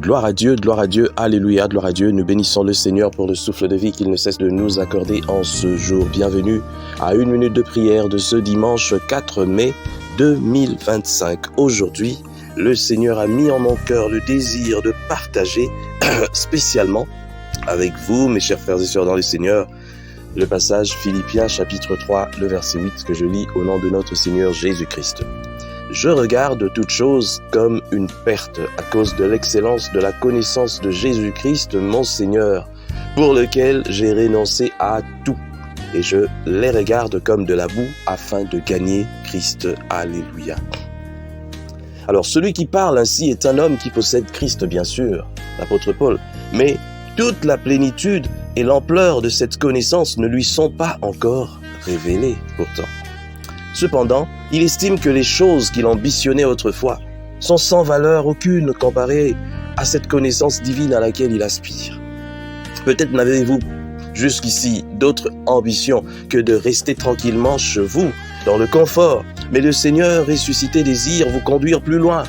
Gloire à Dieu, alléluia, gloire à Dieu. Nous bénissons le Seigneur pour le souffle de vie qu'il ne cesse de nous accorder en ce jour. Bienvenue à une minute de prière de ce dimanche 4 mai 2025. Aujourd'hui, le Seigneur a mis en mon cœur le désir de partager spécialement avec vous, mes chers frères et sœurs dans le Seigneur, le passage Philippiens chapitre 3, le verset 8 que je lis au nom de notre Seigneur Jésus-Christ. Je regarde toute chose comme une perte à cause de l'excellence de la connaissance de Jésus-Christ, mon Seigneur, pour lequel j'ai renoncé à tout. Et je les regarde comme de la boue afin de gagner Christ. Alléluia. Alors, celui qui parle ainsi est un homme qui possède Christ, bien sûr, l'apôtre Paul. Mais toute la plénitude et l'ampleur de cette connaissance ne lui sont pas encore révélées, pourtant. Cependant, il estime que les choses qu'il ambitionnait autrefois sont sans valeur aucune comparées à cette connaissance divine à laquelle il aspire. Peut-être n'avez-vous jusqu'ici d'autres ambitions que de rester tranquillement chez vous, dans le confort, mais le Seigneur ressuscité désire vous conduire plus loin.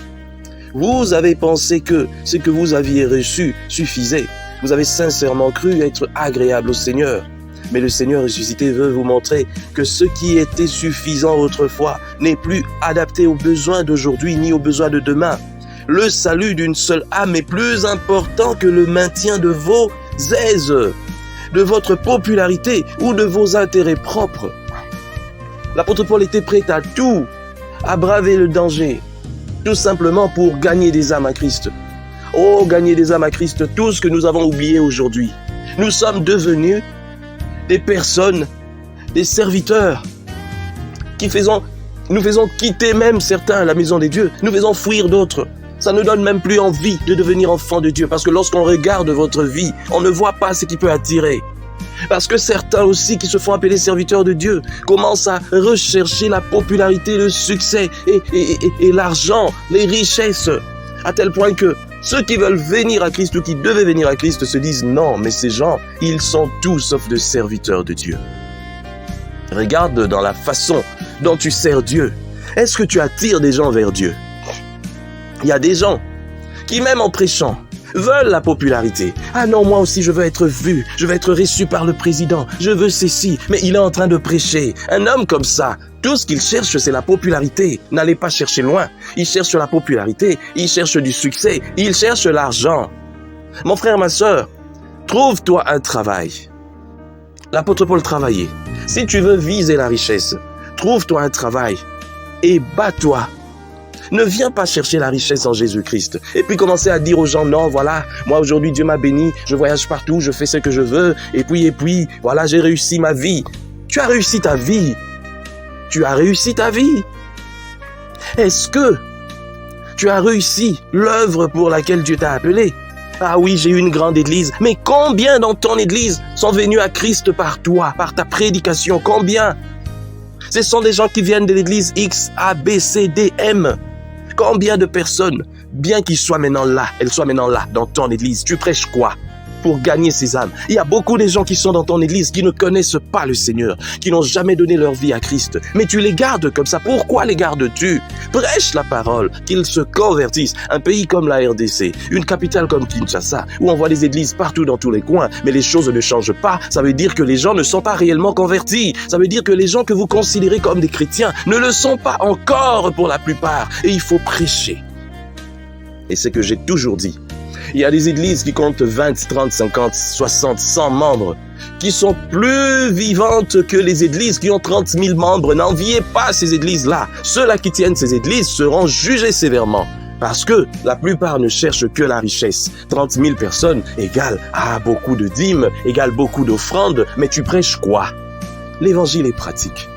Vous avez pensé que ce que vous aviez reçu suffisait. Vous avez sincèrement cru être agréable au Seigneur. Mais le Seigneur ressuscité veut vous montrer que ce qui était suffisant autrefois n'est plus adapté aux besoins d'aujourd'hui ni aux besoins de demain. Le salut d'une seule âme est plus important que le maintien de vos aises, de votre popularité ou de vos intérêts propres. L'apôtre Paul était prêt à tout, à braver le danger, tout simplement pour gagner des âmes à Christ. Oh, gagner des âmes à Christ, tout ce que nous avons oublié aujourd'hui. Nous sommes devenus des personnes, des serviteurs, nous faisons quitter même certains la maison des dieux, nous faisons fuir d'autres. Ça ne donne même plus envie de devenir enfant de Dieu, parce que lorsqu'on regarde votre vie, on ne voit pas ce qui peut attirer. Parce que certains aussi qui se font appeler serviteurs de Dieu commencent à rechercher la popularité, le succès et l'argent, les richesses, à tel point que ceux qui veulent venir à Christ ou qui devaient venir à Christ se disent non, mais ces gens, ils sont tout sauf de serviteurs de Dieu. Regarde dans la façon dont tu sers Dieu. Est-ce que tu attires des gens vers Dieu? Il y a des gens qui, même en prêchant, veulent la popularité. Ah non, moi aussi je veux être vu, je veux être reçu par le président, je veux ceci, mais il est en train de prêcher. Un homme comme ça, tout ce qu'il cherche, c'est la popularité. N'allez pas chercher loin. Il cherche la popularité, il cherche du succès, il cherche l'argent. Mon frère, ma sœur, trouve-toi un travail. L'apôtre Paul travaillait. Si tu veux viser la richesse, trouve-toi un travail et bats-toi. Ne viens pas chercher la richesse en Jésus-Christ. Et puis commencer à dire aux gens, non, voilà, moi aujourd'hui Dieu m'a béni, je voyage partout, je fais ce que je veux, et puis, voilà, j'ai réussi ma vie. Tu as réussi ta vie. Tu as réussi ta vie. Est-ce que tu as réussi l'œuvre pour laquelle Dieu t'a appelé? Ah oui, j'ai eu une grande église, mais combien dans ton église sont venus à Christ par toi, par ta prédication? Combien? Ce sont des gens qui viennent de l'église X, A, B, C, D, M. Combien de personnes, bien qu'ils soient maintenant là, elles soient maintenant là, dans ton église, tu prêches quoi pour gagner ces âmes? Il y a beaucoup de gens qui sont dans ton église qui ne connaissent pas le Seigneur, qui n'ont jamais donné leur vie à Christ. Mais tu les gardes comme ça. Pourquoi les gardes-tu? Prêche la parole, qu'ils se convertissent. Un pays comme la RDC, une capitale comme Kinshasa, où on voit des églises partout dans tous les coins, mais les choses ne changent pas. Ça veut dire que les gens ne sont pas réellement convertis. Ça veut dire que les gens que vous considérez comme des chrétiens ne le sont pas encore pour la plupart. Et il faut prêcher. Et c'est que j'ai toujours dit. Il y a des églises qui comptent 20, 30, 50, 60, 100 membres, qui sont plus vivantes que les églises qui ont 30 000 membres. N'enviez pas ces églises-là. Ceux-là qui tiennent ces églises seront jugés sévèrement. Parce que la plupart ne cherchent que la richesse. 30 000 personnes égale beaucoup de dîmes, égale beaucoup d'offrandes. Mais tu prêches quoi? L'évangile est pratique.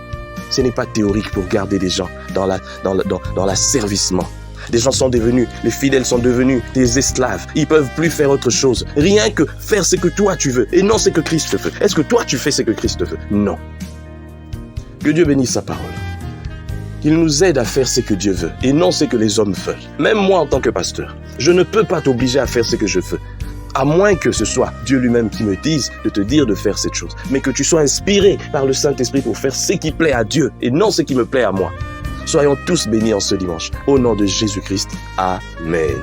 Ce n'est pas théorique pour garder des gens dans l'asservissement. Des gens sont devenus, les fidèles sont devenus des esclaves. Ils peuvent plus faire autre chose. Rien que faire ce que toi tu veux et non ce que Christ veut. Est-ce que toi tu fais ce que Christ veut? Non. Que Dieu bénisse sa parole. Qu'il nous aide à faire ce que Dieu veut et non ce que les hommes veulent. Même moi en tant que pasteur, je ne peux pas t'obliger à faire ce que je veux. À moins que ce soit Dieu lui-même qui me dise de te dire de faire cette chose. Mais que tu sois inspiré par le Saint-Esprit pour faire ce qui plaît à Dieu et non ce qui me plaît à moi. Soyons tous bénis en ce dimanche. Au nom de Jésus-Christ. Amen.